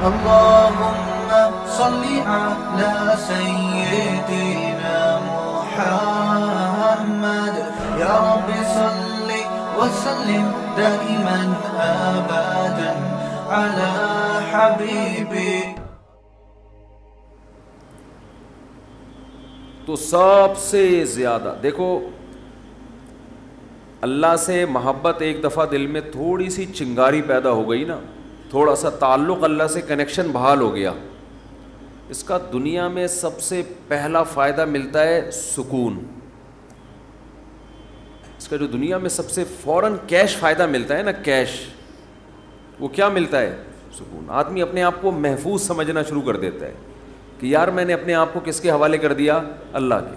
اللهم صل على سيدنا محمد يا رب صل وسلم دائما أبدا على حبيبي. تو سب سے زیادہ دیکھو اللہ سے محبت ایک دفعہ دل میں تھوڑی سی چنگاری پیدا ہو گئی نا, تھوڑا سا تعلق اللہ سے کنیکشن بحال ہو گیا, اس کا دنیا میں سب سے پہلا فائدہ ملتا ہے سکون. اس کا جو دنیا میں سب سے فوراً کیش فائدہ ملتا ہے نا, کیش, وہ کیا ملتا ہے؟ سکون. آدمی اپنے آپ کو محفوظ سمجھنا شروع کر دیتا ہے کہ یار میں نے اپنے آپ کو کس کے حوالے کر دیا؟ اللہ کے.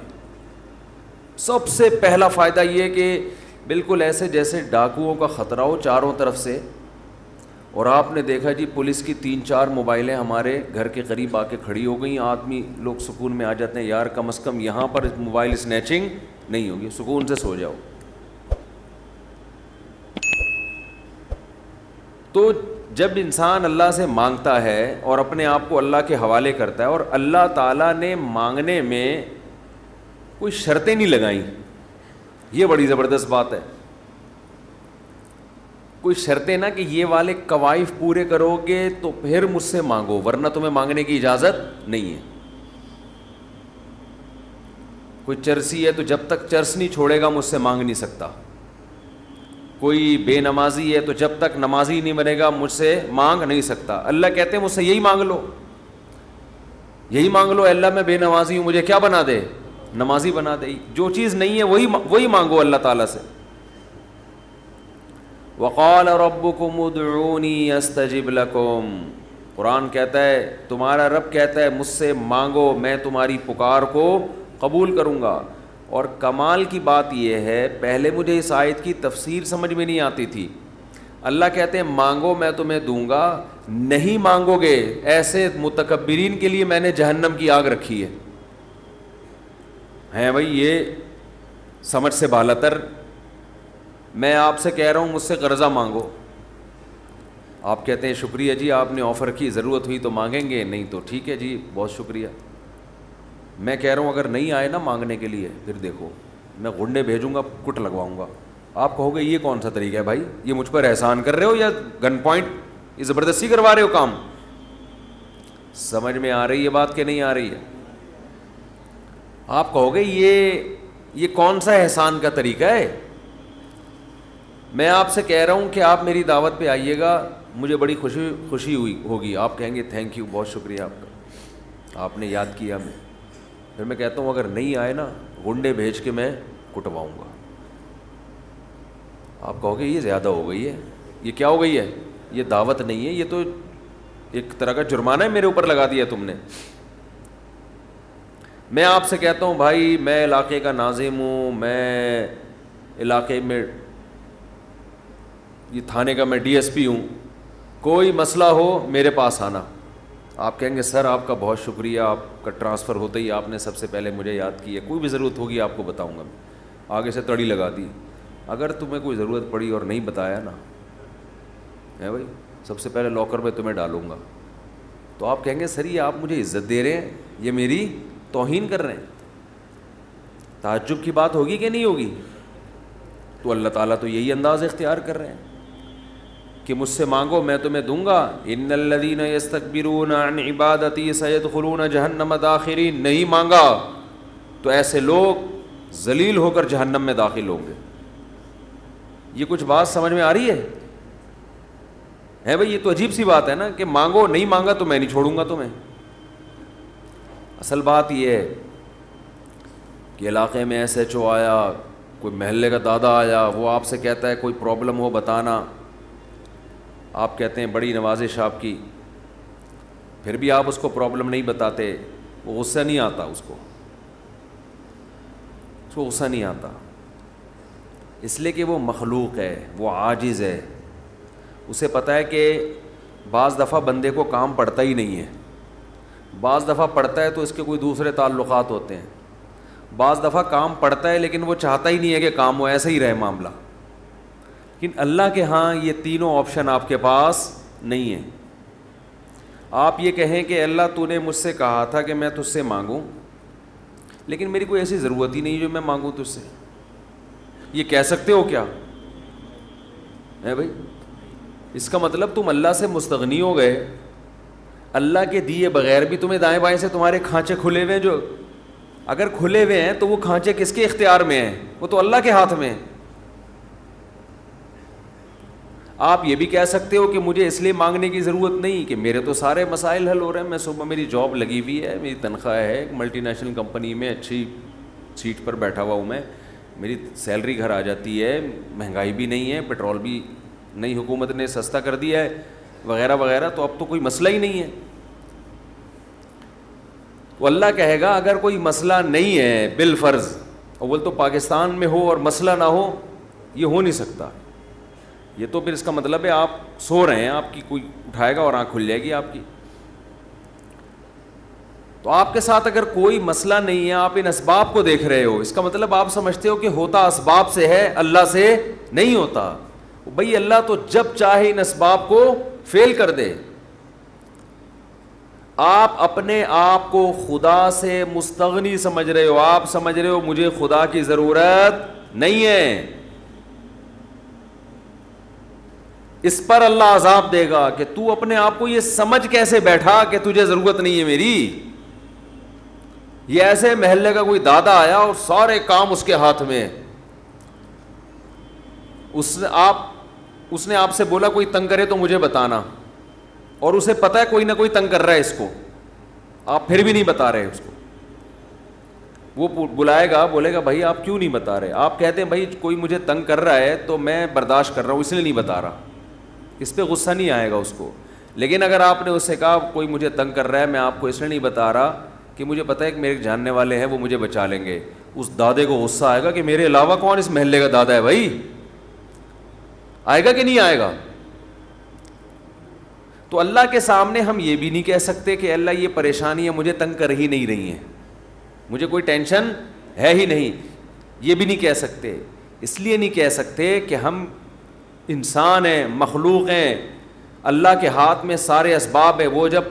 سب سے پہلا فائدہ یہ کہ بالکل ایسے جیسے ڈاکوؤں کا خطرہ ہو چاروں طرف سے, اور آپ نے دیکھا جی پولیس کی 3-4 موبائلیں ہمارے گھر کے قریب آ کے کھڑی ہو گئیں, آدمی لوگ سکون میں آ جاتے ہیں, یار کم از کم یہاں پر موبائل اسنیچنگ نہیں ہوگی, سکون سے سو جاؤ. تو جب انسان اللہ سے مانگتا ہے اور اپنے آپ کو اللہ کے حوالے کرتا ہے, اور اللہ تعالیٰ نے مانگنے میں کوئی شرطیں نہیں لگائیں, یہ بڑی زبردست بات ہے. کوئی شرطیں نہ کہ یہ والے قوائف پورے کرو گے تو پھر مجھ سے مانگو, ورنہ تمہیں مانگنے کی اجازت نہیں ہے. کوئی چرسی ہے تو جب تک چرس نہیں چھوڑے گا مجھ سے مانگ نہیں سکتا. کوئی بے نمازی ہے تو جب تک نمازی نہیں بنے گا مجھ سے مانگ نہیں سکتا. اللہ کہتے ہیں مجھ سے یہی مانگ لو, یہی مانگ لو, اللہ میں بے نمازی ہوں, مجھے کیا بنا دے؟ نمازی بنا دے. جو چیز نہیں ہے وہی مانگو اللہ تعالیٰ سے. وقال ربکم ادعونی استجب لکم, قرآن کہتا ہے, تمہارا رب کہتا ہے مجھ سے مانگو میں تمہاری پکار کو قبول کروں گا. اور کمال کی بات یہ ہے, پہلے مجھے اس آیت کی تفسیر سمجھ میں نہیں آتی تھی. اللہ کہتے ہیں مانگو میں تمہیں دوں گا, نہیں مانگو گے ایسے متکبرین کے لیے میں نے جہنم کی آگ رکھی ہے بھائی. یہ سمجھ سے بالاتر. میں آپ سے کہہ رہا ہوں مجھ سے قرضہ مانگو, آپ کہتے ہیں شکریہ جی آپ نے آفر کی, ضرورت ہوئی تو مانگیں گے, نہیں تو ٹھیک ہے جی بہت شکریہ. میں کہہ رہا ہوں اگر نہیں آئے نا مانگنے کے لیے, پھر دیکھو میں غنڈے بھیجوں گا, کٹ لگواؤں گا. آپ کہو گے یہ کون سا طریقہ ہے بھائی, یہ مجھ پر احسان کر رہے ہو یا گن پوائنٹ یہ زبردستی کروا رہے ہو کام؟ سمجھ میں آ رہی ہے بات کہ نہیں آ رہی ہے؟ آپ کہو گے یہ کون سا احسان کا طریقہ ہے. میں آپ سے کہہ رہا ہوں کہ آپ میری دعوت پہ آئیے گا, مجھے بڑی خوشی ہوگی, آپ کہیں گے تھینک یو بہت شکریہ آپ کا, آپ نے یاد کیا ہمیں. پھر میں کہتا ہوں اگر نہیں آئے نا غنڈے بھیج کے میں کٹواؤں گا. آپ کہو گے یہ زیادہ ہو گئی ہے, یہ کیا ہو گئی ہے, یہ دعوت نہیں ہے, یہ تو ایک طرح کا جرمانہ ہے میرے اوپر لگا دیا تم نے. میں آپ سے کہتا ہوں بھائی میں علاقے کا ناظم ہوں, میں علاقے میں یہ تھانے کا میں ڈی ایس پی ہوں, کوئی مسئلہ ہو میرے پاس آنا. آپ کہیں گے سر آپ کا بہت شکریہ, آپ کا ٹرانسفر ہوتے ہی آپ نے سب سے پہلے مجھے یاد کیا, کوئی بھی ضرورت ہوگی آپ کو بتاؤں گا. آگے سے تڑی لگا دی, اگر تمہیں کوئی ضرورت پڑی اور نہیں بتایا نا ہے بھائی, سب سے پہلے لاکر میں تمہیں ڈالوں گا. تو آپ کہیں گے سر یہ آپ مجھے عزت دے رہے ہیں, یہ میری توہین کر رہے ہیں. تعجب کی بات ہوگی کہ نہیں ہوگی؟ تو اللہ تعالیٰ تو یہی انداز اختیار کر رہے ہیں کہ مجھ سے مانگو میں تمہیں دوں گا. ان الذین یستکبرون عن عبادتی سیدخلون جہنم داخرین, نہیں مانگا تو ایسے لوگ ذلیل ہو کر جہنم میں داخل ہوں گے. یہ کچھ بات سمجھ میں آ رہی ہے بھائی؟ یہ تو عجیب سی بات ہے نا کہ مانگو, نہیں مانگا تو میں نہیں چھوڑوں گا تمہیں. اصل بات یہ ہے کہ علاقے میں ایس ایچ او آیا, کوئی محلے کا دادا آیا, وہ آپ سے کہتا ہے کوئی پرابلم ہو بتانا, آپ کہتے ہیں بڑی نوازش آپ کی, پھر بھی آپ اس کو پرابلم نہیں بتاتے, وہ غصہ نہیں آتا, اس کو غصہ نہیں آتا, اس لیے کہ وہ مخلوق ہے, وہ عاجز ہے. اسے پتہ ہے کہ بعض دفعہ بندے کو کام پڑتا ہی نہیں ہے, بعض دفعہ پڑتا ہے تو اس کے کوئی دوسرے تعلقات ہوتے ہیں, بعض دفعہ کام پڑتا ہے لیکن وہ چاہتا ہی نہیں ہے کہ کام ہو, ایسا ہی رہے معاملہ. لیکن اللہ کے ہاں یہ تینوں آپشن آپ کے پاس نہیں ہے. آپ یہ کہیں کہ اللہ تو نے مجھ سے کہا تھا کہ میں تجھ سے مانگوں، لیکن میری کوئی ایسی ضرورت ہی نہیں جو میں مانگوں تجھ سے، یہ کہہ سکتے ہو کیا ہے بھائی؟ اس کا مطلب تم اللہ سے مستغنی ہو گئے، اللہ کے دیے بغیر بھی تمہیں دائیں بائیں سے تمہارے کھانچے کھلے ہوئے ہیں، جو اگر کھلے ہوئے ہیں تو وہ کھانچے کس کے اختیار میں ہیں؟ وہ تو اللہ کے ہاتھ میں ہیں۔ آپ یہ بھی کہہ سکتے ہو کہ مجھے اس لیے مانگنے کی ضرورت نہیں کہ میرے تو سارے مسائل حل ہو رہے ہیں، میں صبح میری جاب لگی ہوئی ہے، میری تنخواہ ہے، ایک ملٹی نیشنل کمپنی میں اچھی سیٹ پر بیٹھا ہوا ہوں میں، میری سیلری گھر آ جاتی ہے، مہنگائی بھی نہیں ہے، پیٹرول بھی نئی حکومت نے سستا کر دیا ہے وغیرہ وغیرہ، تو اب تو کوئی مسئلہ ہی نہیں ہے۔ تو اللہ کہے گا اگر کوئی مسئلہ نہیں ہے بالفرض، اول تو پاکستان میں ہو اور مسئلہ نہ ہو، یہ ہو نہیں سکتا، یہ تو پھر اس کا مطلب ہے آپ سو رہے ہیں، آپ کی کوئی اٹھائے گا اور آنکھ کھل جائے گی آپ کی۔ تو آپ کے ساتھ اگر کوئی مسئلہ نہیں ہے، آپ ان اسباب کو دیکھ رہے ہو، اس کا مطلب آپ سمجھتے ہو کہ ہوتا اسباب سے ہے، اللہ سے نہیں ہوتا۔ بھئی اللہ تو جب چاہے ان اسباب کو فیل کر دے۔ آپ اپنے آپ کو خدا سے مستغنی سمجھ رہے ہو، آپ سمجھ رہے ہو مجھے خدا کی ضرورت نہیں ہے، اس پر اللہ عذاب دے گا کہ تو اپنے آپ کو یہ سمجھ کیسے بیٹھا کہ تجھے ضرورت نہیں ہے میری۔ یہ ایسے محلے کا کوئی دادا آیا اور سارے کام اس کے ہاتھ میں، اس نے آپ سے بولا کوئی تنگ کرے تو مجھے بتانا، اور اسے پتا ہے کوئی نہ کوئی تنگ کر رہا ہے اس کو، آپ پھر بھی نہیں بتا رہے اس کو۔ وہ بلائے گا، بولے گا بھائی آپ کیوں نہیں بتا رہے؟ آپ کہتے ہیں بھائی کوئی مجھے تنگ کر رہا ہے تو میں برداشت کر رہا ہوں اس لیے نہیں بتا رہا، اس پہ غصہ نہیں آئے گا اس کو۔ لیکن اگر آپ نے اس سے کہا کوئی مجھے تنگ کر رہا ہے، میں آپ کو اس لیے نہیں بتا رہا کہ مجھے پتہ ہے کہ میرے جاننے والے ہیں وہ مجھے بچا لیں گے، اس دادے کو غصہ آئے گا کہ میرے علاوہ کون اس محلے کا دادا ہے بھائی؟ آئے گا کہ نہیں آئے گا؟ تو اللہ کے سامنے ہم یہ بھی نہیں کہہ سکتے کہ اللہ یہ پریشانیاں مجھے تنگ کر ہی نہیں رہی ہیں، مجھے کوئی ٹینشن ہے ہی نہیں، یہ بھی نہیں کہہ سکتے۔ اس لیے نہیں کہہ سکتے کہ ہم انسان ہیں، مخلوق ہیں، اللہ کے ہاتھ میں سارے اسباب ہیں، وہ جب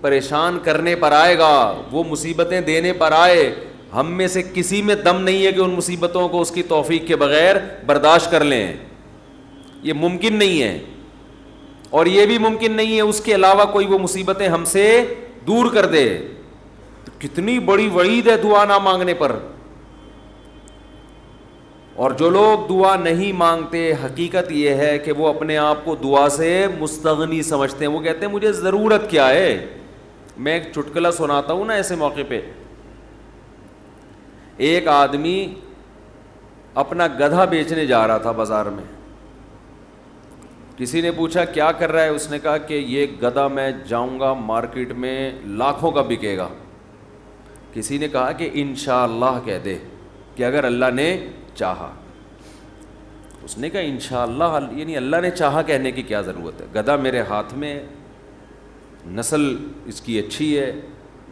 پریشان کرنے پر آئے گا، وہ مصیبتیں دینے پر آئے، ہم میں سے کسی میں دم نہیں ہے کہ ان مصیبتوں کو اس کی توفیق کے بغیر برداشت کر لیں، یہ ممکن نہیں ہے۔ اور یہ بھی ممکن نہیں ہے اس کے علاوہ کوئی وہ مصیبتیں ہم سے دور کر دے۔ تو کتنی بڑی وعید ہے دعا نہ مانگنے پر۔ اور جو لوگ دعا نہیں مانگتے، حقیقت یہ ہے کہ وہ اپنے آپ کو دعا سے مستغنی سمجھتے ہیں، وہ کہتے ہیں مجھے ضرورت کیا ہے۔ میں ایک چٹکلا سناتا ہوں نا ایسے موقع پہ۔ ایک آدمی اپنا گدھا بیچنے جا رہا تھا بازار میں، کسی نے پوچھا کیا کر رہا ہے؟ اس نے کہا کہ یہ گدھا میں جاؤں گا مارکیٹ میں لاکھوں کا بکے گا۔ کسی نے کہا کہ انشاءاللہ کہہ دے کہ اگر اللہ نے چاہا۔ اس نے کہا انشاءاللہ، یعنی اللہ نے چاہا کہنے کی کیا ضرورت ہے؟ گدھا میرے ہاتھ میں، نسل اس کی اچھی ہے،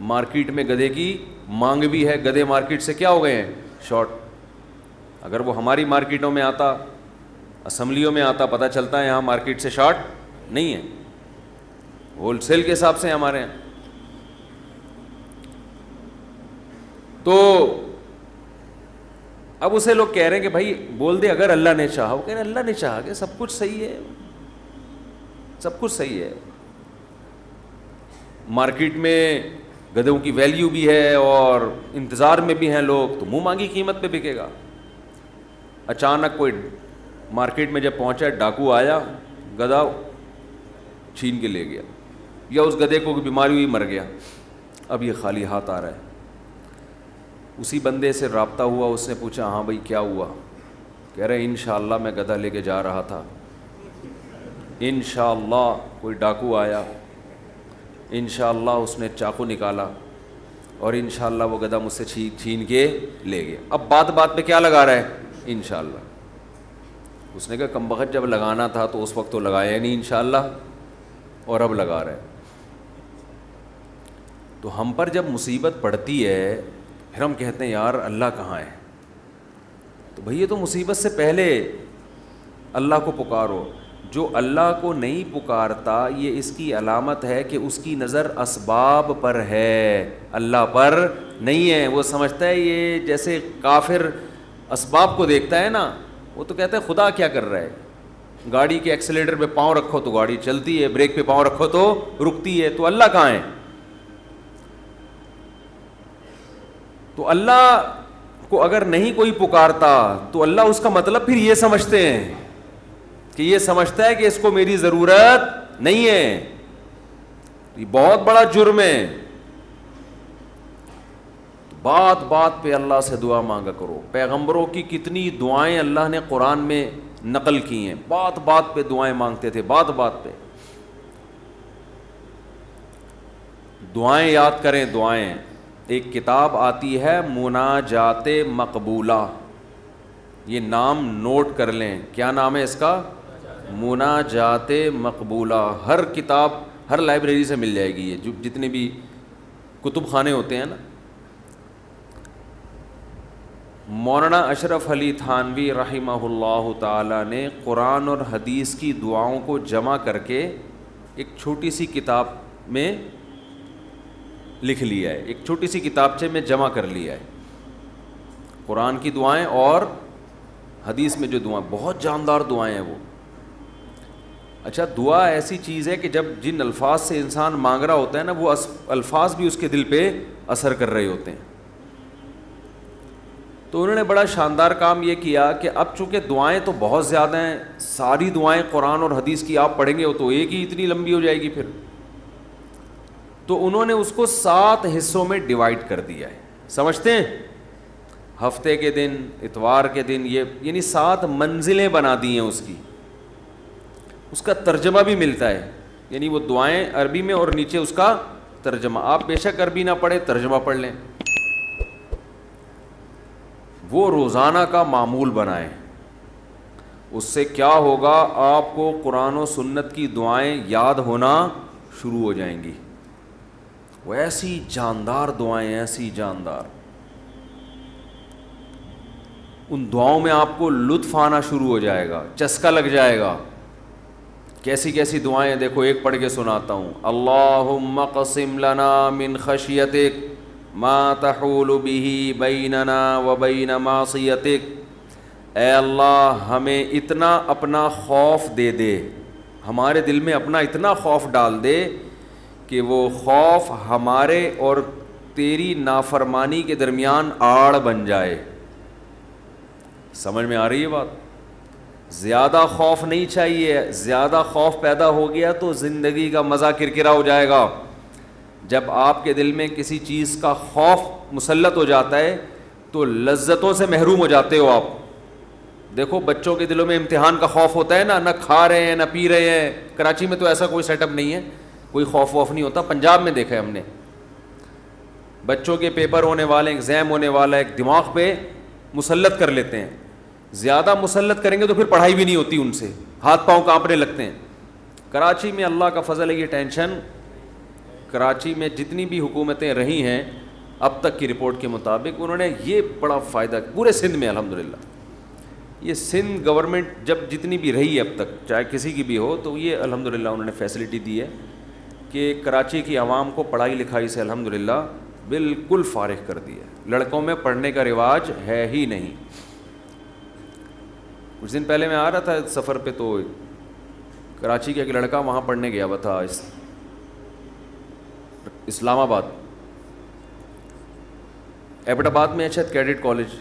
مارکیٹ میں گدھے کی مانگ بھی ہے، گدھے مارکیٹ سے کیا ہو گئے ہیں؟ شارٹ۔ اگر وہ ہماری مارکیٹوں میں آتا، اسمبلیوں میں آتا، پتہ چلتا ہے یہاں مارکیٹ سے شارٹ نہیں ہے، ہول سیل کے حساب سے ہمارے ہیں۔ تو اب اسے لوگ کہہ رہے ہیں کہ بھائی بول دے اگر اللہ نے چاہا۔ وہ کہہ رہے ہیں اللہ نے چاہا کہ سب کچھ صحیح ہے، سب کچھ صحیح ہے، مارکیٹ میں گدھوں کی ویلیو بھی ہے اور انتظار میں بھی ہیں لوگ، تو منہ مانگی قیمت پہ بکے گا۔ اچانک کوئی مارکیٹ میں جب پہنچا، ڈاکو آیا، گدھا چھین کے لے گیا، یا اس گدھے کو بیماری ہوئی مر گیا، اب یہ خالی ہاتھ آ رہا ہے۔ اسی بندے سے رابطہ ہوا، اس نے پوچھا ہاں بھائی کیا ہوا؟ کہہ رہے انشاءاللہ میں گدھا لے کے جا رہا تھا، انشاءاللہ کوئی ڈاکو آیا، انشاءاللہ اس نے چاقو نکالا اور انشاءاللہ وہ گدھا مجھ سے چھین کے لے گیا۔ اب بات پہ کیا لگا رہا ہے؟ انشاءاللہ۔ اس نے کہا کمبخت جب لگانا تھا تو اس وقت تو لگایا نہیں انشاءاللہ، اور اب لگا رہا ہے۔ تو ہم پر جب مصیبت پڑتی ہے پھر ہم کہتے ہیں یار اللہ کہاں ہے؟ تو بھئی یہ تو مصیبت سے پہلے اللہ کو پکارو۔ جو اللہ کو نہیں پکارتا یہ اس کی علامت ہے کہ اس کی نظر اسباب پر ہے، اللہ پر نہیں ہے. وہ سمجھتا ہے یہ جیسے کافر اسباب کو دیکھتا ہے نا، وہ تو کہتا ہے خدا کیا کر رہا ہے، گاڑی کے ایکسیلیٹر پہ پاؤں رکھو تو گاڑی چلتی ہے، بریک پہ پاؤں رکھو تو رکتی ہے، تو اللہ کہاں ہے؟ تو اللہ کو اگر نہیں کوئی پکارتا تو اللہ اس کا مطلب پھر یہ سمجھتے ہیں کہ یہ سمجھتا ہے کہ اس کو میری ضرورت نہیں ہے. یہ بہت بڑا جرم ہے. بات بات پہ اللہ سے دعا مانگا کرو. پیغمبروں کی کتنی دعائیں اللہ نے قرآن میں نقل کی ہیں، بات بات پہ دعائیں مانگتے تھے، بات بات پہ. دعائیں یاد کریں، دعائیں. ایک کتاب آتی ہے مناجات مقبولہ، یہ نام نوٹ کر لیں. کیا نام ہے اس کا؟ مناجات مقبولہ. ہر کتاب ہر لائبریری سے مل جائے گی، یہ جو جتنے بھی کتب خانے ہوتے ہیں نا. مولانا اشرف علی تھانوی رحمہ اللہ تعالی نے قرآن اور حدیث کی دعاؤں کو جمع کر کے ایک چھوٹی سی کتاب میں لکھ لیا ہے، ایک چھوٹی سی کتابچے میں جمع کر لیا ہے. قرآن کی دعائیں اور حدیث میں جو دعائیں، بہت جاندار دعائیں ہیں وہ. اچھا، دعا ایسی چیز ہے کہ جب جن الفاظ سے انسان مانگ رہا ہوتا ہے نا، وہ الفاظ بھی اس کے دل پہ اثر کر رہے ہوتے ہیں. تو انہوں نے بڑا شاندار کام یہ کیا کہ اب چونکہ دعائیں تو بہت زیادہ ہیں، ساری دعائیں قرآن اور حدیث کی آپ پڑھیں گے تو ایک ہی اتنی لمبی ہو جائے گی پھر. تو انہوں نے اس کو 7 حصوں میں ڈیوائیڈ کر دیا ہے. سمجھتے ہیں؟ ہفتے کے دن، اتوار کے دن، یہ یعنی 7 منزلیں بنا دی ہیں اس کی. اس کا ترجمہ بھی ملتا ہے، یعنی وہ دعائیں عربی میں اور نیچے اس کا ترجمہ. آپ بے شک عربی نہ پڑھیں، ترجمہ پڑھ لیں. وہ روزانہ کا معمول بنائیں. اس سے کیا ہوگا؟ آپ کو قرآن و سنت کی دعائیں یاد ہونا شروع ہو جائیں گی. وہ ایسی جاندار دعائیں، ایسی جاندار. ان دعاؤں میں آپ کو لطف آنا شروع ہو جائے گا، چسکا لگ جائے گا. کیسی کیسی دعائیں دیکھو، ایک پڑھ کے سناتا ہوں. اللہم اقسم لنا من خشیتک ما تحول به بیننا وبین معصیتک. اے اللہ ہمیں اتنا اپنا خوف دے دے، ہمارے دل میں اپنا اتنا خوف ڈال دے کہ وہ خوف ہمارے اور تیری نافرمانی کے درمیان آڑ بن جائے. سمجھ میں آ رہی ہے بات؟ زیادہ خوف نہیں چاہیے. زیادہ خوف پیدا ہو گیا تو زندگی کا مزہ کرکرا ہو جائے گا. جب آپ کے دل میں کسی چیز کا خوف مسلط ہو جاتا ہے تو لذتوں سے محروم ہو جاتے ہو آپ. دیکھو بچوں کے دلوں میں امتحان کا خوف ہوتا ہے نا، نہ کھا رہے ہیں نہ پی رہے ہیں. کراچی میں تو ایسا کوئی سیٹ اپ نہیں ہے، کوئی خوف ووف نہیں ہوتا. پنجاب میں دیکھا ہے ہم نے، بچوں کے پیپر ہونے والے، ایگزام ہونے والا، ایک دماغ پہ مسلط کر لیتے ہیں. زیادہ مسلط کریں گے تو پھر پڑھائی بھی نہیں ہوتی، ان سے ہاتھ پاؤں کانپنے لگتے ہیں. کراچی میں اللہ کا فضل ہے، یہ ٹینشن کراچی میں جتنی بھی حکومتیں رہی ہیں اب تک کی رپورٹ کے مطابق، انہوں نے یہ بڑا فائدہ پورے سندھ میں الحمدللہ. یہ سندھ گورنمنٹ جب جتنی بھی رہی ہے اب تک، چاہے کسی کی بھی ہو، تو یہ الحمدللہ انہوں نے فیسلٹی دی ہے کہ کراچی کی عوام کو پڑھائی لکھائی سے الحمدللہ بالکل فارغ کر دیا ہے. لڑکوں میں پڑھنے کا رواج ہے ہی نہیں. کچھ دن پہلے میں آ رہا تھا سفر پہ، تو کراچی کا ایک لڑکا وہاں پڑھنے گیا ہوا تھا، اسلام آباد، ایبٹ آباد میں شاید کیڈٹ کالج،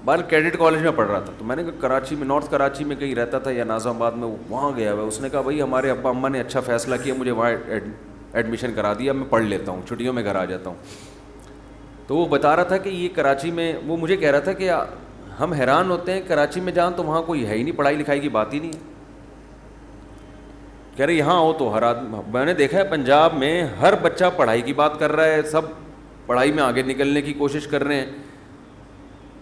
بال کیڈٹ کالج میں پڑھ رہا تھا. تو میں نے کہا کراچی میں، نارتھ کراچی میں کہیں رہتا تھا یا ناظم آباد میں، وہاں گیا ہوا ہے. اس نے کہا بھائی ہمارے ابا اماں نے اچھا فیصلہ کیا، مجھے وہاں ایڈمیشن کرا دیا، میں پڑھ لیتا ہوں، چھٹیوں میں گھر آ جاتا ہوں. تو وہ بتا رہا تھا کہ یہ کراچی میں، وہ مجھے کہہ رہا تھا کہ ہم حیران ہوتے ہیں کراچی میں جان تو وہاں کوئی ہے ہی نہیں، پڑھائی لکھائی کی بات ہی نہیں ہے. کہہ رہے یہاں ہو تو ہر آدمی، میں نے دیکھا ہے پنجاب میں ہر بچہ پڑھائی کی بات کر رہا ہے، سب پڑھائی میں آگے نکلنے کی کوشش کر رہے ہیں،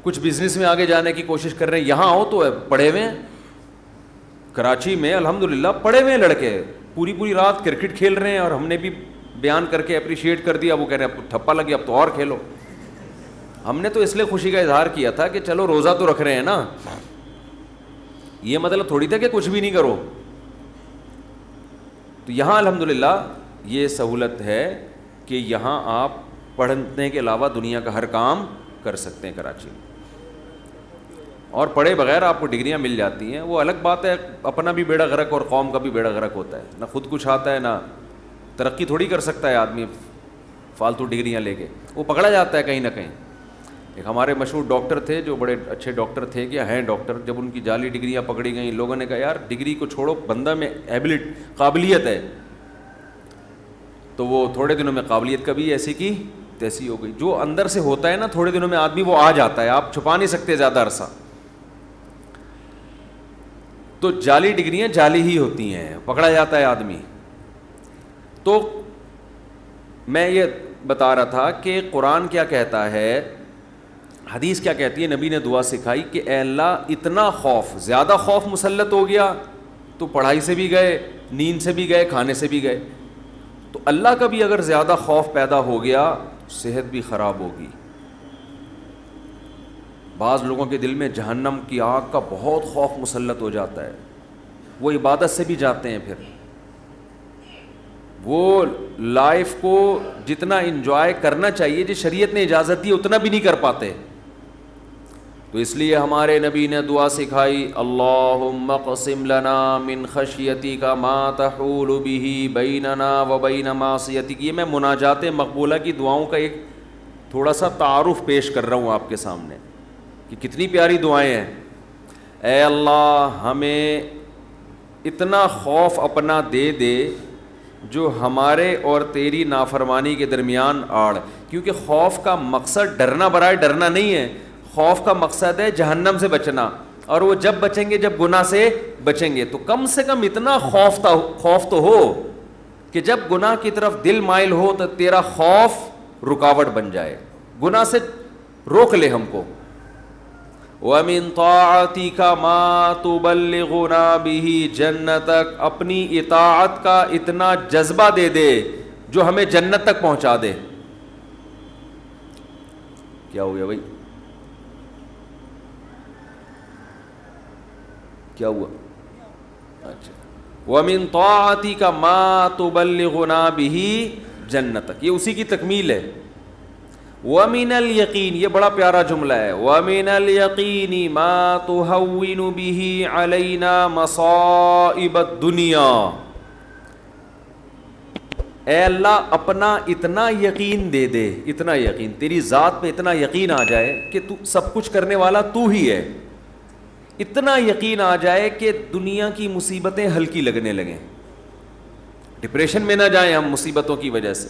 کچھ بزنس میں آگے جانے کی کوشش کر رہے ہیں. یہاں ہو تو پڑھے ہوئے ہیں. کراچی میں الحمدللہ پڑھے ہوئے لڑکے پوری پوری رات کرکٹ کھیل رہے ہیں، اور ہم نے بھی بیان کر کے اپریشیٹ کر دیا. وہ کہہ رہے ہیں اب ٹھپا لگے، اب تو اور کھیلو. ہم نے تو اس لیے خوشی کا اظہار کیا تھا کہ چلو روزہ تو رکھ رہے ہیں نا. یہ مطلب تھوڑی تھا کہ کچھ بھی نہیں کرو. تو یہاں الحمدللہ یہ سہولت ہے کہ یہاں آپ پڑھنے کے علاوہ دنیا کا ہر کام کر سکتے ہیں کراچی میں, اور پڑھے بغیر آپ کو ڈگریاں مل جاتی ہیں. وہ الگ بات ہے, اپنا بھی بیڑا غرق اور قوم کا بھی بیڑا غرق ہوتا ہے. نہ خود کچھ آتا ہے, نہ ترقی تھوڑی کر سکتا ہے آدمی فالتو ڈگریاں لے کے, وہ پکڑا جاتا ہے کہیں نہ کہیں. ایک ہمارے مشہور ڈاکٹر تھے جو بڑے اچھے ڈاکٹر تھے, کیا ہیں ڈاکٹر, جب ان کی جعلی ڈگریاں پکڑی گئیں لوگوں نے کہا یار ڈگری کو چھوڑو, بندہ میں قابلیت ہے. تو وہ تھوڑے دنوں میں قابلیت کبھی ایسی کی تیسی ہو گئی. جو اندر سے ہوتا ہے نا تھوڑے دنوں میں آدمی وہ آ جاتا ہے, آپ چھپا نہیں سکتے زیادہ عرصہ. تو جعلی ڈگریاں جعلی ہی ہوتی ہیں, پکڑا جاتا ہے آدمی. تو میں یہ بتا رہا تھا کہ قرآن کیا کہتا ہے, حدیث کیا کہتی ہے, نبی نے دعا سکھائی کہ اے اللہ اتنا خوف, زیادہ خوف مسلط ہو گیا تو پڑھائی سے بھی گئے, نیند سے بھی گئے, کھانے سے بھی گئے. تو اللہ کا بھی اگر زیادہ خوف پیدا ہو گیا صحت بھی خراب ہوگی. بعض لوگوں کے دل میں جہنم کی آگ کا بہت خوف مسلط ہو جاتا ہے, وہ عبادت سے بھی جاتے ہیں, پھر وہ لائف کو جتنا انجوائے کرنا چاہیے جس شریعت نے اجازت دی اتنا بھی نہیں کر پاتے. تو اس لیے ہمارے نبی نے دعا سکھائی, اللہم اقسم لنا من خشیتک ما تحول به بیننا وبین معصیتک. یہ میں مناجات مقبولہ کی دعاؤں کا ایک تھوڑا سا تعارف پیش کر رہا ہوں آپ کے سامنے کہ کتنی پیاری دعائیں ہیں. اے اللہ ہمیں اتنا خوف اپنا دے دے جو ہمارے اور تیری نافرمانی کے درمیان آڑ. کیونکہ خوف کا مقصد ڈرنا برائے ڈرنا نہیں ہے, خوف کا مقصد ہے جہنم سے بچنا, اور وہ جب بچیں گے جب گناہ سے بچیں گے. تو کم سے کم اتنا خوف تو ہو کہ جب گناہ کی طرف دل مائل ہو تو تیرا خوف رکاوٹ بن جائے, گناہ سے روک لے ہم کو. وَمِن طَاعَتِكَ مَا تُبَلِّغُنَا بِهِ جَنَّتَكَ, اپنی اطاعت کا اتنا جذبہ دے دے جو ہمیں جنت تک پہنچا دے. کیا ہو گیا بھائی, کیا ہوا؟ اچھا, وَمِن طَاعَتِكَ مَا تُبَلِّغُنَا بِهِ جَنَّتَكَ, یہ اسی کی تکمیل ہے. وَمِنَ الْيَقِينِ, یہ بڑا پیارا جملہ ہے, وَمِنَ الْيَقِينِ مَا تُهَوِّنُ بِهِ عَلَيْنَا مَصَائِبَ الدُّنْيَا. اے اللہ اپنا اتنا یقین دے دے, اتنا یقین, تیری ذات پہ اتنا یقین آ جائے کہ تو سب کچھ کرنے والا تو ہی ہے. اتنا یقین آ جائے کہ دنیا کی مصیبتیں ہلکی لگنے لگیں, ڈپریشن میں نہ جائیں ہم مصیبتوں کی وجہ سے.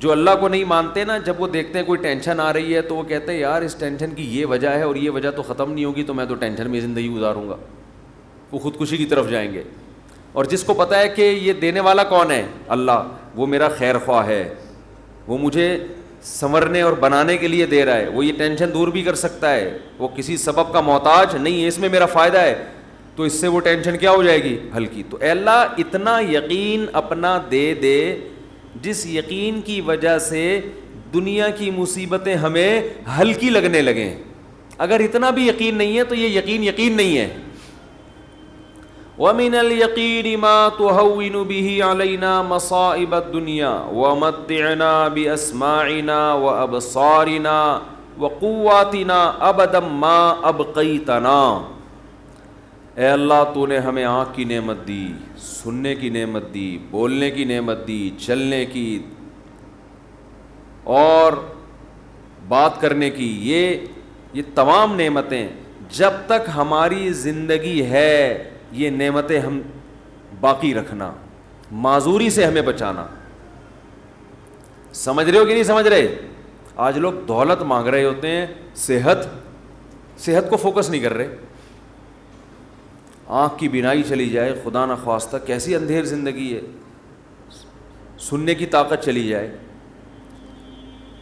جو اللہ کو نہیں مانتے نا, جب وہ دیکھتے ہیں کوئی ٹینشن آ رہی ہے تو وہ کہتے ہیں یار اس ٹینشن کی یہ وجہ ہے اور یہ وجہ تو ختم نہیں ہوگی, تو میں تو ٹینشن میں زندگی گزاروں گا. وہ خودکشی کی طرف جائیں گے. اور جس کو پتہ ہے کہ یہ دینے والا کون ہے, اللہ, وہ میرا خیر خواہ ہے, وہ مجھے سنورنے اور بنانے کے لیے دے رہا ہے, وہ یہ ٹینشن دور بھی کر سکتا ہے, وہ کسی سبب کا محتاج نہیں ہے, اس میں میرا فائدہ ہے, تو اس سے وہ ٹینشن کیا ہو جائے گی, ہلکی. تو اے اللہ اتنا یقین اپنا دے دے جس یقین کی وجہ سے دنیا کی مصیبتیں ہمیں ہلکی لگنے لگیں. اگر اتنا بھی یقین نہیں ہے تو یہ یقین نہیں ہے. وَمِنَ الْيَقِينِ مَا تُهَوِّنُ بِهِ عَلَيْنَا مَصَائِبَ الدُّنْيَا وَمَتِّعْنَا بِأَسْمَاعِنَا وَأَبْصَارِنَا وَقُوَّاتِنَا أَبَدًا مَا أَبْقَيْتَنَا. اے اللہ تو نے ہمیں آنکھ کی نعمت دی, سننے کی نعمت دی, بولنے کی نعمت دی, چلنے کی اور بات کرنے کی, یہ تمام نعمتیں جب تک ہماری زندگی ہے یہ نعمتیں ہم باقی رکھنا, معذوری سے ہمیں بچانا. سمجھ رہے ہو کہ نہیں سمجھ رہے؟ آج لوگ دولت مانگ رہے ہوتے ہیں, صحت کو فوکس نہیں کر رہے. آنکھ کی بینائی چلی جائے خدا نخواستہ, کیسی اندھیر زندگی ہے. سننے کی طاقت چلی جائے.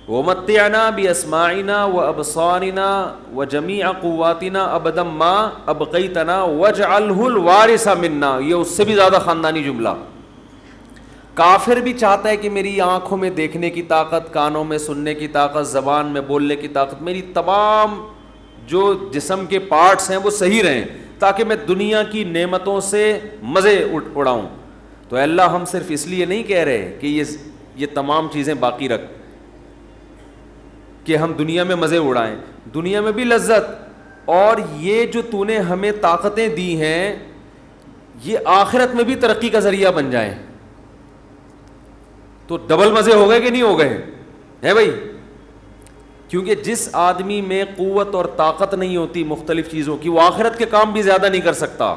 وَمَتِّعْنَا بِأَسْمَاعِنَا وَأَبْصَارِنَا وَجَمِيعَ قُوَّاتِنَا أَبَدًا مَا أَبْقَيْتَنَا وَاجْعَلْهُ الْوَارِثَ مِنَّا. یہ اس سے بھی زیادہ خاندانی جملہ. کافر بھی چاہتا ہے کہ میری آنکھوں میں دیکھنے کی طاقت, کانوں میں سننے کی طاقت, زبان میں بولنے کی طاقت, میری تمام جو جسم کے پارٹس ہیں وہ صحیح رہیں, تاکہ میں دنیا کی نعمتوں سے مزے اڑاؤں. تو اے اللہ ہم صرف اس لیے نہیں کہہ رہے کہ یہ تمام چیزیں باقی رکھ کہ ہم دنیا میں مزے اڑائیں, دنیا میں بھی لذت, اور یہ جو تو نے ہمیں طاقتیں دی ہیں یہ آخرت میں بھی ترقی کا ذریعہ بن جائیں. تو ڈبل مزے ہو گئے کہ نہیں ہو گئے ہے بھائی؟ کیونکہ جس آدمی میں قوت اور طاقت نہیں ہوتی مختلف چیزوں کی, وہ آخرت کے کام بھی زیادہ نہیں کر سکتا.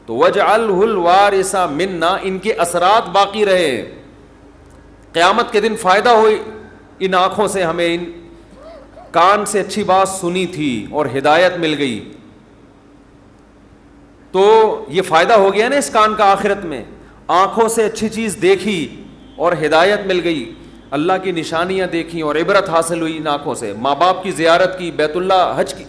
تو وَاجْعَلْهُ الْوَارِثَ مِنَّا, ان کے اثرات باقی رہے, قیامت کے دن فائدہ ہو. ان آنکھوں سے ہمیں ان کان سے اچھی بات سنی تھی اور ہدایت مل گئی, تو یہ فائدہ ہو گیا نا اس کان کا آخرت میں. آنکھوں سے اچھی چیز دیکھی اور ہدایت مل گئی, اللہ کی نشانیاں دیکھیں اور عبرت حاصل ہوئی ان آنکھوں سے. ماں باپ کی زیارت کی, بیت اللہ حج کی,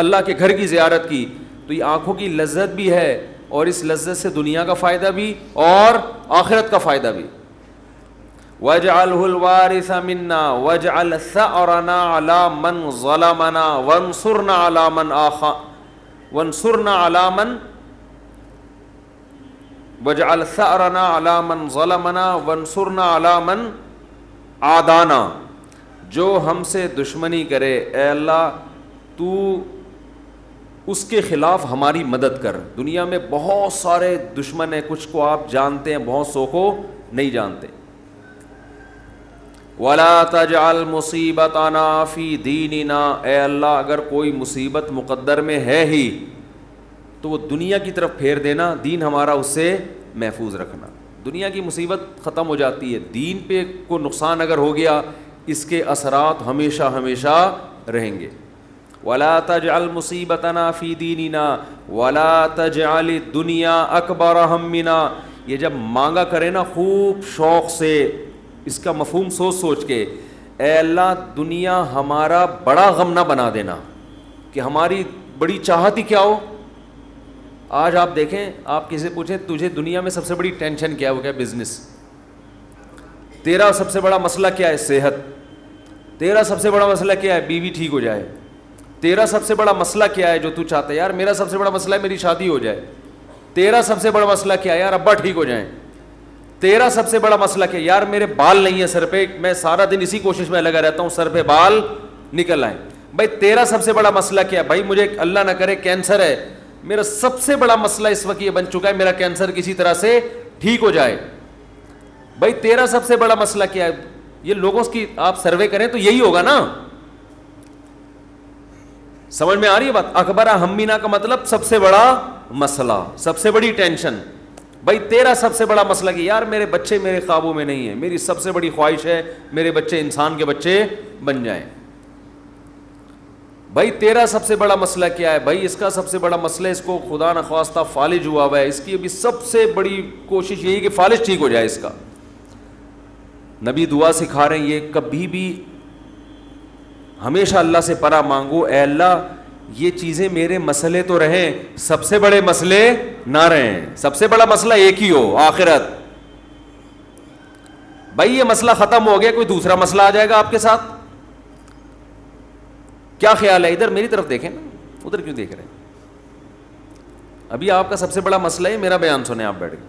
اللہ کے گھر کی زیارت کی, تو یہ آنکھوں کی لذت بھی ہے, اور اس لذت سے دنیا کا فائدہ بھی اور آخرت کا فائدہ بھی. وَاجْعَلْهُ الْوَارِثَ مِنَّا وَاجْعَلْ ثَأْرَنَا عَلَى مَنْ ظَلَمَنَا وَانْصُرْنَا عَلَى مَنْ وَاجْعَلْ ثَأْرَنَا عَلَى مَنْ ظَلَمَنَا وَانْصُرْنَا عَلَى مَنْ عَادَانَا. جو ہم سے دشمنی کرے اے اللہ تو اس کے خلاف ہماری مدد کر. دنیا میں بہت سارے دشمن ہیں, کچھ کو آپ جانتے ہیں, بہت سو کو نہیں جانتے. وَلَا تَجْعَلْ مُصِيبَتَنَا فِي دِينِنَا, اے اللہ اگر کوئی مصیبت مقدر میں ہے ہی تو وہ دنیا کی طرف پھیر دینا, دین ہمارا اس سے محفوظ رکھنا. دنیا کی مصیبت ختم ہو جاتی ہے, دین پہ کو نقصان اگر ہو گیا اس کے اثرات ہمیشہ ہمیشہ رہیں گے. وَلَا تَجْعَلْ مُصِيبَتَنَا فِي دِينِنَا وَلَا تَجْعَلِ الدُّنْيَا أَكْبَرَ هَمِّنَا. یہ جب مانگا کرے نا خوب شوق سے, اس کا مفہوم سوچ کے, اے اللہ دنیا ہمارا بڑا غم نہ بنا دینا کہ ہماری بڑی چاہت ہی کیا ہو. آج آپ دیکھیں, آپ کسی سے پوچھیں تجھے دنیا میں سب سے بڑی ٹینشن کیا ہے, وہ کیا بزنس. تیرا سب سے بڑا مسئلہ کیا ہے, صحت. تیرا سب سے بڑا مسئلہ کیا ہے, بیوی ٹھیک ہو جائے. تیرا سب سے بڑا مسئلہ کیا ہے جو تو چاہتا ہے, یار میرا سب سے بڑا مسئلہ ہے میری شادی ہو جائے. تیرا سب سے بڑا مسئلہ کیا ہے, یار ابا ٹھیک ہو جائیں. تیرا سب سے بڑا مسئلہ کیا ہے, یار میرے بال نہیں ہیں سر پہ, میں سارا دن اسی کوشش میں لگا رہتا ہوں سر پہ بال نکل آئیں. بھائی تیرا سب سے بڑا مسئلہ کیا ہے, بھائی مجھے اللہ نہ کرے کینسر ہے, میرا سب سے بڑا مسئلہ اس وقت یہ بن چکا ہے میرا کینسر کسی طرح سے ٹھیک ہو جائے. بھائی تیرا سب سے بڑا مسئلہ کیا ہے, یہ لوگوں کی آپ سروے کریں تو یہی ہوگا نا. سمجھ میں آ رہی ہے بات؟ اکبر ہمینا کا مطلب سب سے بڑا مسئلہ, سب سے بڑی ٹینشن. بھائی تیرا سب سے بڑا مسئلہ کہ یار میرے بچے میرے قابو میں نہیں ہیں, میری سب سے بڑی خواہش ہے میرے بچے انسان کے بچے بن جائیں. بھائی تیرا سب سے بڑا مسئلہ کیا ہے, بھائی اس کا سب سے بڑا مسئلہ اس کو خدا نخواستہ فالج ہوا ہوا ہے, اس کی ابھی سب سے بڑی کوشش یہی کہ فالج ٹھیک ہو جائے اس کا. نبی دعا سکھا رہے ہیں یہ کبھی بھی ہمیشہ اللہ سے پناہ مانگو, اے اللہ یہ چیزیں میرے مسئلے تو رہیں, سب سے بڑے مسئلے نہ رہیں. سب سے بڑا مسئلہ ایک ہی ہو, آخرت. بھائی یہ مسئلہ ختم ہو گیا, کوئی دوسرا مسئلہ آ جائے گا آپ کے ساتھ. کیا خیال ہے؟ ادھر میری طرف دیکھیں نا, ادھر کیوں دیکھ رہے ہیں؟ ابھی آپ کا سب سے بڑا مسئلہ ہے میرا بیان سنیں آپ بیٹھ کے.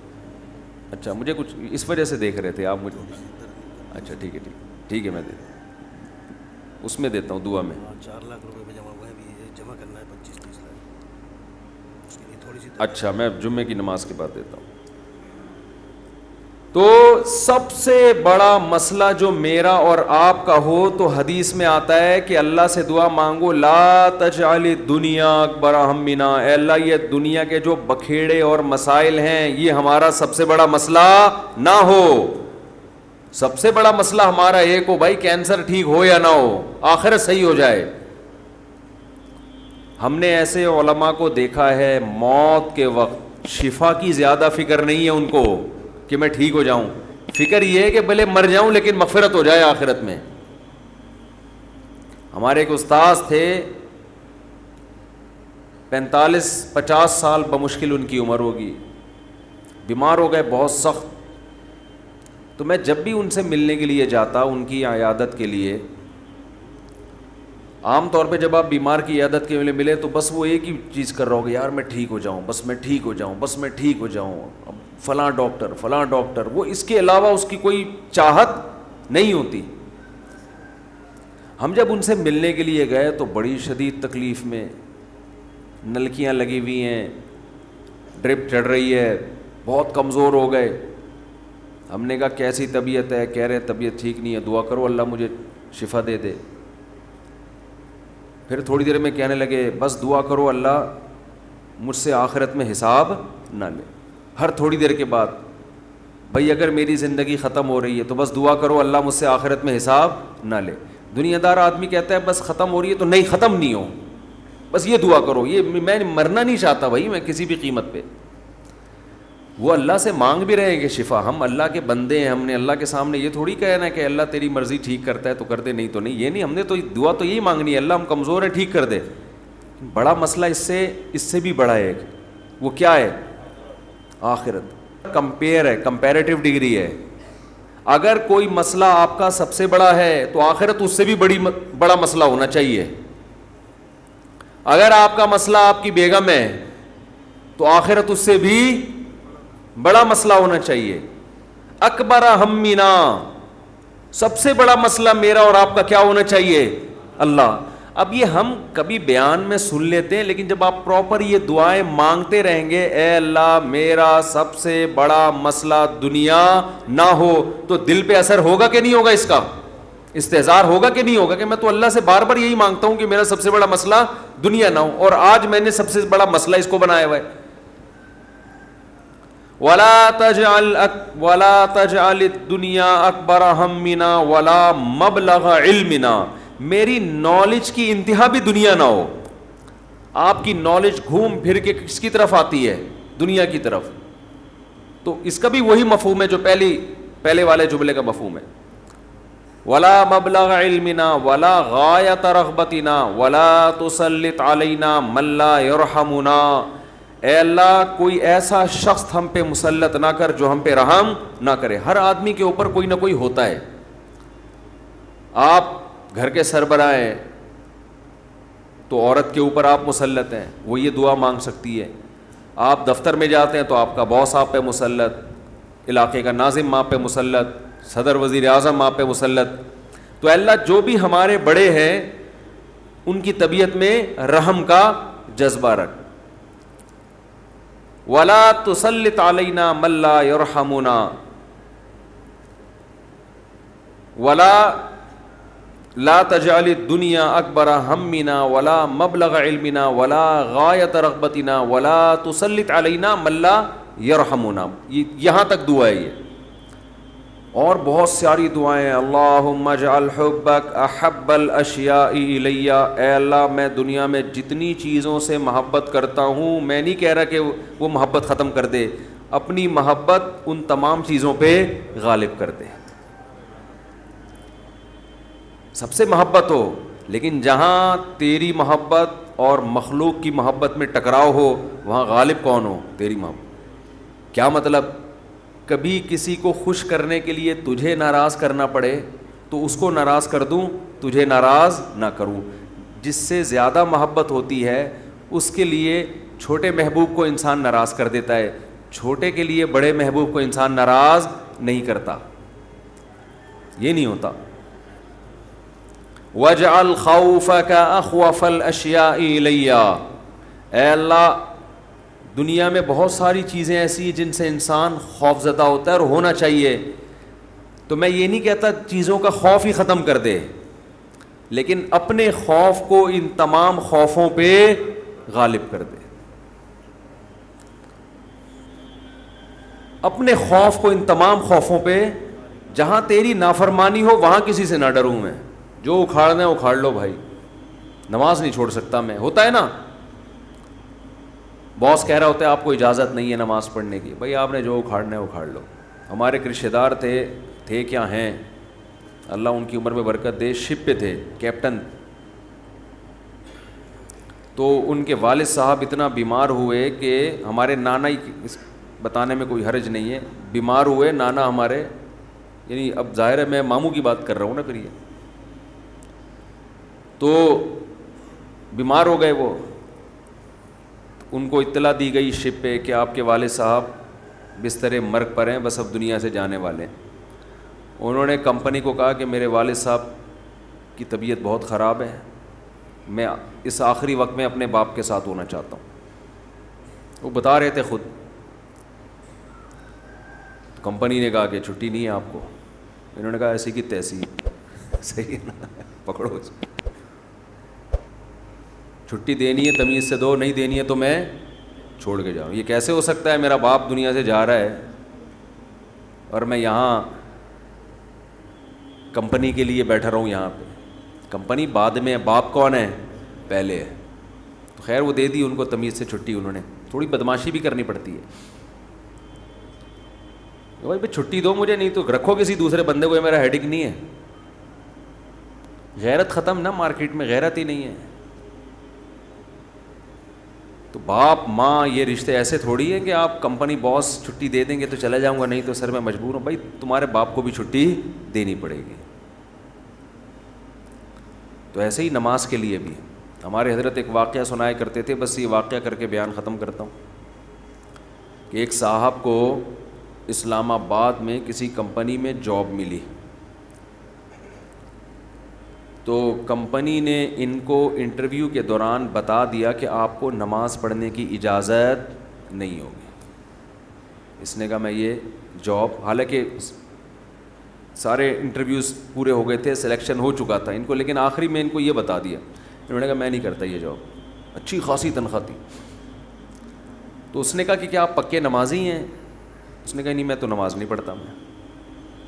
اچھا مجھے کچھ اس وجہ سے دیکھ رہے تھے آپ مجھے. اچھا ٹھیک ہے ٹھیک ہے, میں اس میں دیتا ہوں دعا میں. 4 لاکھ روپے جمع ہوا ہے, ابھی جمع کرنا ہے 25-30 لاکھ, اس کے لیے تھوڑی سی. اچھا میں جمعے کی نماز کے بعد دیتا ہوں. تو سب سے بڑا مسئلہ جو میرا اور آپ کا ہو تو حدیث میں آتا ہے کہ اللہ سے دعا مانگو, لا تجعل الدنیا اکبر ہمنا, اے اللہ یہ دنیا کے جو بکھیڑے اور مسائل ہیں یہ ہمارا سب سے بڑا مسئلہ نہ ہو. سب سے بڑا مسئلہ ہمارا ایک ہو, بھائی کینسر ٹھیک ہو یا نہ ہو, آخرت صحیح ہو جائے. ہم نے ایسے علماء کو دیکھا ہے موت کے وقت شفا کی زیادہ فکر نہیں ہے ان کو کہ میں ٹھیک ہو جاؤں, فکر یہ ہے کہ بھلے مر جاؤں لیکن مغفرت ہو جائے آخرت میں. ہمارے ایک استاذ تھے 45-50 سال بمشکل ان کی عمر ہوگی, بیمار ہو گئے بہت سخت. تو میں جب بھی ان سے ملنے کے لیے جاتا ان کی عیادت کے لیے عام طور پہ جب آپ بیمار کی عیادت کے لیے ملے تو بس وہ ایک ہی چیز کر رہا ہوگا، یار میں ٹھیک ہو جاؤں، بس میں ٹھیک ہو جاؤں، بس میں ٹھیک ہو جاؤں، اب فلاں ڈاکٹر، وہ اس کے علاوہ اس کی کوئی چاہت نہیں ہوتی۔ ہم جب ان سے ملنے کے لیے گئے تو بڑی شدید تکلیف میں، نلکیاں لگی ہوئی ہیں، ڈرپ چڑھ رہی ہے، بہت کمزور ہو گئے۔ ہم نے کہا کیسی طبیعت ہے؟ کہہ رہے طبیعت ٹھیک نہیں ہے، دعا کرو اللہ مجھے شفا دے دے۔ پھر تھوڑی دیر میں کہنے لگے بس دعا کرو اللہ مجھ سے آخرت میں حساب نہ لے۔ ہر تھوڑی دیر کے بعد، بھائی اگر میری زندگی ختم ہو رہی ہے تو بس دعا کرو اللہ مجھ سے آخرت میں حساب نہ لے۔ دنیا دار آدمی کہتا ہے بس ختم ہو رہی ہے تو نہیں، ختم نہیں ہو، بس یہ دعا کرو، یہ میں مرنا نہیں چاہتا بھائی میں کسی بھی قیمت پہ۔ وہ اللہ سے مانگ بھی رہے ہیں کہ شفا، ہم اللہ کے بندے ہیں، ہم نے اللہ کے سامنے یہ تھوڑی کہنا ہے کہ اللہ تیری مرضی ٹھیک کرتا ہے تو کر دے، نہیں تو نہیں، یہ نہیں، ہم نے تو دعا تو یہی مانگنی ہے اللہ ہم کمزور ہیں ٹھیک کر دے۔ بڑا مسئلہ اس سے بھی بڑا ہے ایک، وہ کیا ہے؟ آخرت۔ کمپیئر ہے، کمپیریٹیو ڈگری ہے۔ اگر کوئی مسئلہ آپ کا سب سے بڑا ہے تو آخرت اس سے بھی بڑا مسئلہ ہونا چاہیے۔ اگر آپ کا مسئلہ آپ کی بیگم ہے تو آخرت اس سے بھی بڑا مسئلہ ہونا چاہیے۔ اکبر ہمنا، سب سے بڑا مسئلہ میرا اور آپ کا کیا ہونا چاہیے؟ اللہ۔ اب یہ ہم کبھی بیان میں سن لیتے ہیں، لیکن جب آپ پراپر یہ دعائیں مانگتے رہیں گے، اے اللہ میرا سب سے بڑا مسئلہ دنیا نہ ہو، تو دل پہ اثر ہوگا کہ نہیں ہوگا؟ اس کا استحضار ہوگا کہ نہیں ہوگا کہ میں تو اللہ سے بار بار یہی مانگتا ہوں کہ میرا سب سے بڑا مسئلہ دنیا نہ ہو، اور آج میں نے سب سے بڑا مسئلہ اس کو بنایا ہوا ہے۔ وَلَا تَجْعَلِ الدُّنْيَا أَكْبَرَ هَمِّنَا وَلَا مَبْلَغَ عِلْمِنَا، میری نالج کی انتہا بھی دنیا نہ ہو۔ آپ کی نالج گھوم پھر کے کس کی طرف آتی ہے؟ دنیا کی طرف۔ تو اس کا بھی وہی مفہوم ہے جو پہلے والے جملے کا مفہوم ہے۔ وَلَا مَبْلَغَ عِلْمِنَا وَلَا غَایَةَ رَغْبَتِنَا وَلَا تُسَلِّطْ عَلَيْنَا مَن لَّا يَرْحَمُنَا، اے اللہ کوئی ایسا شخص ہم پہ مسلط نہ کر جو ہم پہ رحم نہ کرے۔ ہر آدمی کے اوپر کوئی نہ کوئی ہوتا ہے۔ آپ گھر کے سربراہ ہیں تو عورت کے اوپر آپ مسلط ہیں، وہ یہ دعا مانگ سکتی ہے۔ آپ دفتر میں جاتے ہیں تو آپ کا باس آپ پہ مسلط، علاقے کا ناظم آپ پہ مسلط، صدر وزیر اعظم آپ پہ مسلط۔ تو اللہ جو بھی ہمارے بڑے ہیں ان کی طبیعت میں رحم کا جذبہ رکھ۔ وَلَا تُسَلِّطْ عَلَيْنَا مَن لَّا يَرْحَمُنَا وَلَا لا تجعل الدنیا اکبر ہمنا ولا مبلغ علمنا ولا غایت رغبتنا ولا تسلط علینا من لا یرحمنا۔ یہاں تک دعا ہے یہ، اور بہت ساری دعائیں ہیں۔ اللہم اجعل حبک احب الاشیاء الی، اے اللہ میں دنیا میں جتنی چیزوں سے محبت کرتا ہوں، میں نہیں کہہ رہا کہ وہ محبت ختم کر دے، اپنی محبت ان تمام چیزوں پہ غالب کر دے۔ سب سے محبت ہو، لیکن جہاں تیری محبت اور مخلوق کی محبت میں ٹکراؤ ہو وہاں غالب کون ہو؟ تیری محبت۔ کیا مطلب؟ کبھی کسی کو خوش کرنے کے لیے تجھے ناراض کرنا پڑے تو اس کو ناراض کر دوں، تجھے ناراض نہ کروں۔ جس سے زیادہ محبت ہوتی ہے اس کے لیے چھوٹے محبوب کو انسان ناراض کر دیتا ہے، چھوٹے کے لیے بڑے محبوب کو انسان ناراض نہیں کرتا، یہ نہیں ہوتا۔ وَاجْعَلْ خَوْفَكَ أَخْوَفَ الْأَشْيَاءِ إِلَيَّ، اے اللہ دنیا میں بہت ساری چیزیں ایسی ہیں جن سے انسان خوف زدہ ہوتا ہے اور ہونا چاہیے، تو میں یہ نہیں کہتا چیزوں کا خوف ہی ختم کر دے، لیکن اپنے خوف کو ان تمام خوفوں پہ غالب کر دے۔ اپنے خوف کو ان تمام خوفوں پہ، جہاں تیری نافرمانی ہو وہاں کسی سے نہ ڈروں میں، جو اکھاڑنا ہے اکھاڑ لو بھائی، نماز نہیں چھوڑ سکتا میں۔ ہوتا ہے نا، باس کہہ رہا ہوتا ہے آپ کو اجازت نہیں ہے نماز پڑھنے کی، بھائی آپ نے جو اکھاڑنا ہے اکھاڑ لو۔ ہمارے ایک رشتہ دار تھے کیا ہیں، اللہ ان کی عمر میں برکت دے، شپ پہ تھے، کیپٹن، تو ان کے والد صاحب اتنا بیمار ہوئے کہ ہمارے نانا ہی، بتانے میں کوئی حرج نہیں ہے، بیمار ہوئے نانا ہمارے، یعنی اب ظاہر ہے میں ماموں کی بات کر رہا ہوں نا پھر یہ، تو بیمار ہو گئے وہ. ان کو اطلاع دی گئی شپ پہ کہ آپ کے والد صاحب بستر مرگ پر ہیں, بس اب دنیا سے جانے والے ہیں. انہوں نے کمپنی کو کہا کہ میرے والد صاحب کی طبیعت بہت خراب ہے, میں اس آخری وقت میں اپنے باپ کے ساتھ ہونا چاہتا ہوں. وہ بتا رہے تھے خود. کمپنی نے کہا کہ چھٹی نہیں ہے آپ کو. انہوں نے کہا ایسی کی تیسی, صحیح ہے نا, پکڑو چھٹی دینی ہے تمیز سے دو, نہیں دینی ہے تو میں چھوڑ کے جاؤں. یہ کیسے ہو سکتا ہے؟ میرا باپ دنیا سے جا رہا ہے اور میں یہاں کمپنی کے لیے بیٹھا رہوں یہاں پہ. کمپنی بعد میں ہے, باپ کون ہے؟ پہلے ہے. تو خیر وہ دے دی ان کو تمیز سے چھٹی. انہوں نے تھوڑی بدماشی بھی کرنی پڑتی ہے. بھائی چھٹی دو مجھے, نہیں تو رکھو کسی دوسرے بندے کو, یہ میرا ہیڈک نہیں ہے. غیرت ختم نا, مارکیٹ میں غیرت ہی نہیں ہے. تو باپ ماں یہ رشتے ایسے تھوڑی ہے کہ آپ کمپنی باس چھٹی دے دیں گے تو چلا جاؤں گا, نہیں تو سر میں مجبور ہوں. بھائی تمہارے باپ کو بھی چھٹی دینی پڑے گی. تو ایسے ہی نماز کے لیے بھی ہمارے حضرت ایک واقعہ سنایا کرتے تھے, بس یہ واقعہ کر کے بیان ختم کرتا ہوں. کہ ایک صاحب کو اسلام آباد میں کسی کمپنی میں جاب ملی, تو کمپنی نے ان کو انٹرویو کے دوران بتا دیا کہ آپ کو نماز پڑھنے کی اجازت نہیں ہوگی. اس نے کہا میں یہ جاب, حالانکہ سارے انٹرویوز پورے ہو گئے تھے, سلیکشن ہو چکا تھا ان کو, لیکن آخری میں ان کو یہ بتا دیا. انہوں نے کہا میں نہیں کرتا یہ جاب. اچھی خاصی تنخواہ تھی. تو اس نے کہا کہ کیا آپ پکے نمازی ہیں؟ اس نے کہا نہیں میں تو نماز نہیں پڑھتا. میں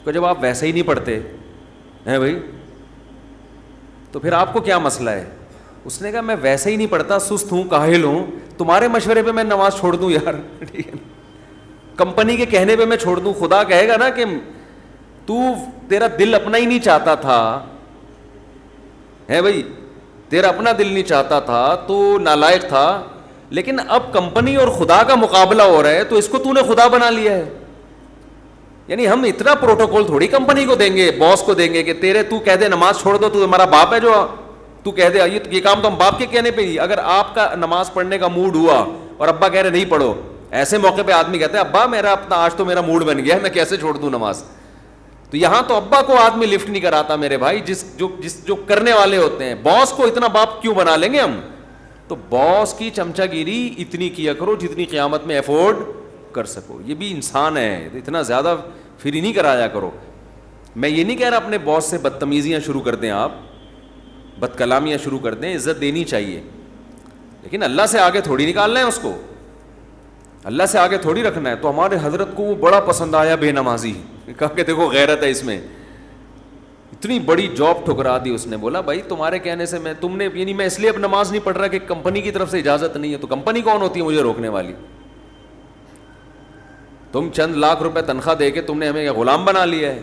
کہ جب آپ ویسے ہی نہیں پڑھتے ہیں بھائی تو پھر آپ کو کیا مسئلہ ہے؟ اس نے کہا میں ویسے ہی نہیں پڑھتا, سست ہوں, کاہل ہوں, تمہارے مشورے پہ میں نماز چھوڑ دوں یار؟ ٹھیک ہے نا, کمپنی کے کہنے پہ میں چھوڑ دوں؟ خدا کہے گا نا کہ تیرا دل اپنا ہی نہیں چاہتا تھا, ہے بھائی تیرا اپنا دل نہیں چاہتا تھا, تو نالائق تھا, لیکن اب کمپنی اور خدا کا مقابلہ ہو رہا ہے تو اس کو تو نے خدا بنا لیا ہے. یعنی ہم اتنا پروٹوکول تھوڑی کمپنی کو دیں گے, باس کو دیں گے کہ تو کہہ دے نماز چھوڑ دو, تو ہمارا باپ ہے جو تو کہہ دے یہ کام تو ہم باپ کے کہنے پہ ہی. اگر آپ کا نماز پڑھنے کا موڈ ہوا اور ابا کہہ رہے نہیں پڑھو, ایسے موقع پہ آدمی کہتا ہے ابا میرا اپنا آج تو میرا موڈ بن گیا ہے, میں کیسے چھوڑ دوں نماز؟ تو یہاں تو ابا کو آدمی لفٹ نہیں کراتا میرے بھائی, جو کرنے والے ہوتے ہیں. باس کو اتنا باپ کیوں بنا لیں گے ہم؟ تو باس کی چمچا گیری اتنی کیا کرو جتنی قیامت میں افورڈ کر سکو. یہ بھی انسان ہے, اتنا زیادہ فری نہیں کرایا کرو. میں یہ نہیں کہہ رہا اپنے باس سے بدتمیزیاں شروع کر دیں, آپ بد کلامیاں شروع کر دیں, عزت دینی چاہیے, لیکن اللہ سے آگے تھوڑی نکالنا ہے اس کو, اللہ سے آگے تھوڑی رکھنا ہے. تو ہمارے حضرت کو وہ بڑا پسند آیا بے نمازی, کہا کہ دیکھو غیرت ہے اس میں. اتنی بڑی جاب ٹھکرا دی اس نے. بولا بھائی تمہارے کہنے سے تم نے, یعنی میں اس لیے اب نماز نہیں پڑھ رہا کہ کمپنی کی طرف سے اجازت نہیں ہے. تو کمپنی کون ہوتی ہے مجھے روکنے والی؟ تم چند لاکھ روپے تنخواہ دے کے تم نے ہمیں غلام بنا لیا ہے.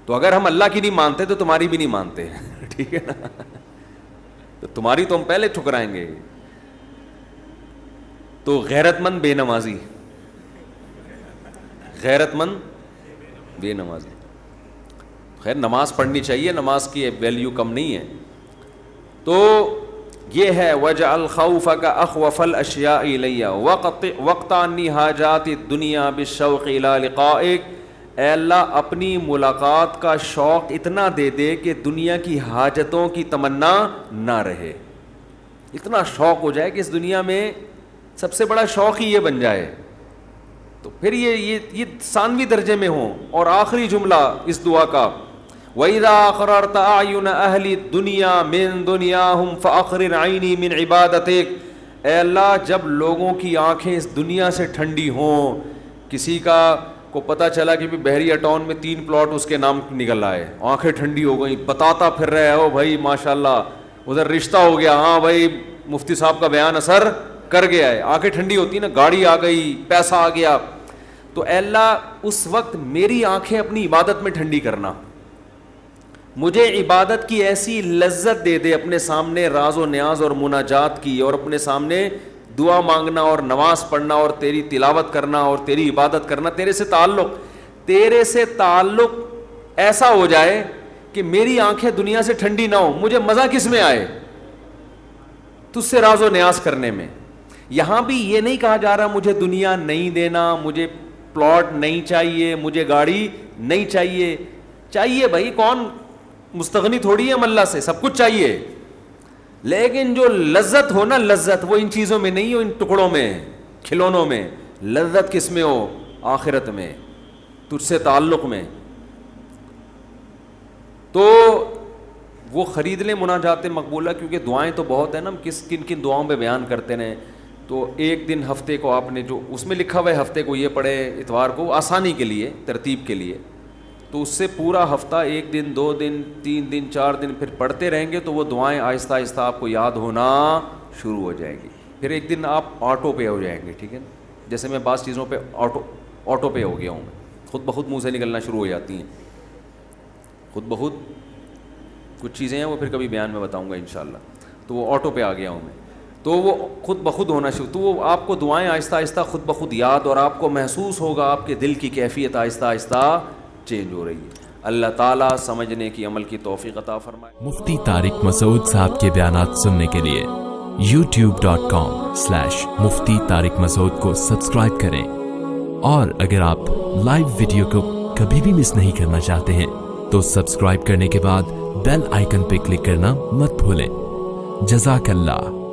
تو اگر ہم اللہ کی نہیں مانتے تو تمہاری بھی نہیں مانتے. ٹھیک ہے نا, تو تمہاری تو ہم پہلے ٹھکرائیں گے. تو غیرت مند بے نمازی, غیرت مند بے نمازی. خیر نماز پڑھنی چاہیے, نماز کی ویلیو کم نہیں ہے. تو یہ ہے وجعل خوفک اخوف الاشیاء الی وقت عنی حاجات الدنیا بالشوق الی لقائک. اے اللہ اپنی ملاقات کا شوق اتنا دے دے کہ دنیا کی حاجتوں کی تمنا نہ رہے. اتنا شوق ہو جائے کہ اس دنیا میں سب سے بڑا شوق ہی یہ بن جائے. تو پھر یہ ثانوی درجے میں ہوں. اور آخری جملہ اس دعا کا وَإِذَا أَقْرَرْتَ أَعْيُنَ أَهْلِ الدُّنْيَا مِن دُنْيَاهُمْ فَأَقْرِرْ عَيْنِي مِنْ عِبَادَتِكَ. اے اللہ جب لوگوں کی آنکھیں اس دنیا سے ٹھنڈی ہوں, کسی کو پتہ چلا کہ بحریہ ٹاؤن میں 3 پلاٹ اس کے نام نکل آئے, آنکھیں ٹھنڈی ہو گئیں, بتاتا پھر رہے ہو بھائی ماشاءاللہ ادھر رشتہ ہو گیا, ہاں بھائی مفتی صاحب کا بیان اثر کر گیا ہے, آنکھیں ٹھنڈی ہوتی نا, گاڑی آ گئی, پیسہ آ گیا. تو اے اللہ اس وقت میری آنکھیں اپنی عبادت میں ٹھنڈی کرنا, مجھے عبادت کی ایسی لذت دے دے, اپنے سامنے راز و نیاز اور مناجات کی, اور اپنے سامنے دعا مانگنا اور نماز پڑھنا اور تیری تلاوت کرنا اور تیری عبادت کرنا, تیرے سے تعلق ایسا ہو جائے کہ میری آنکھیں دنیا سے ٹھنڈی نہ ہو, مجھے مزہ کس میں آئے؟ تجھ سے راز و نیاز کرنے میں. یہاں بھی یہ نہیں کہا جا رہا مجھے دنیا نہیں دینا, مجھے پلاٹ نہیں چاہیے, مجھے گاڑی نہیں چاہیے. چاہیے بھائی, کون مستغنی تھوڑی ہے ہم اللہ سے, سب کچھ چاہیے, لیکن جو لذت ہو نا, لذت وہ ان چیزوں میں نہیں ہو, ان ٹکڑوں میں, کھلونوں میں. لذت کس میں ہو؟ آخرت میں, تجھ سے تعلق میں. تو وہ خرید لیں مناجات مقبولہ, کیونکہ دعائیں تو بہت ہیں نا, ہم کن کن دعاؤں پہ بیان کرتے رہیں. تو ایک دن ہفتے کو آپ نے جو اس میں لکھا ہوا ہے ہفتے کو یہ پڑھے, اتوار کو, آسانی کے لیے, ترتیب کے لیے, تو اس سے پورا ہفتہ 1 دن 2 دن 3 دن 4 دن پھر پڑھتے رہیں گے تو وہ دعائیں آہستہ آہستہ آپ کو یاد ہونا شروع ہو جائیں گی. پھر ایک دن آپ آٹو پے ہو جائیں گے, ٹھیک ہے. جیسے میں بعض چیزوں پہ آٹو پے ہو گیا ہوں, میں خود بخود منہ سے نکلنا شروع ہو جاتی ہیں, خود بخود. کچھ چیزیں ہیں وہ پھر کبھی بیان میں بتاؤں گا انشاءاللہ. تو وہ آٹو پہ آ گیا ہوں میں, تو وہ خود بخود ہونا شروع, تو وہ آپ کو دعائیں آہستہ آہستہ خود بخود یاد, اور آپ کو محسوس ہوگا آپ کے دل کی کیفیت آہستہ آہستہ چینج ہو رہی ہے. اللہ تعالیٰ سمجھنے کی, عمل کی توفیق عطا فرمائے. مفتی طارق مسعود صاحب کے بیانات سننے کے لیے youtube.com/مفتی طارق مسعود کو سبسکرائب کریں, اور اگر آپ لائیو ویڈیو کو کبھی بھی مس نہیں کرنا چاہتے ہیں تو سبسکرائب کرنے کے بعد بیل آئیکن پہ کلک کرنا مت بھولیں. جزاک اللہ.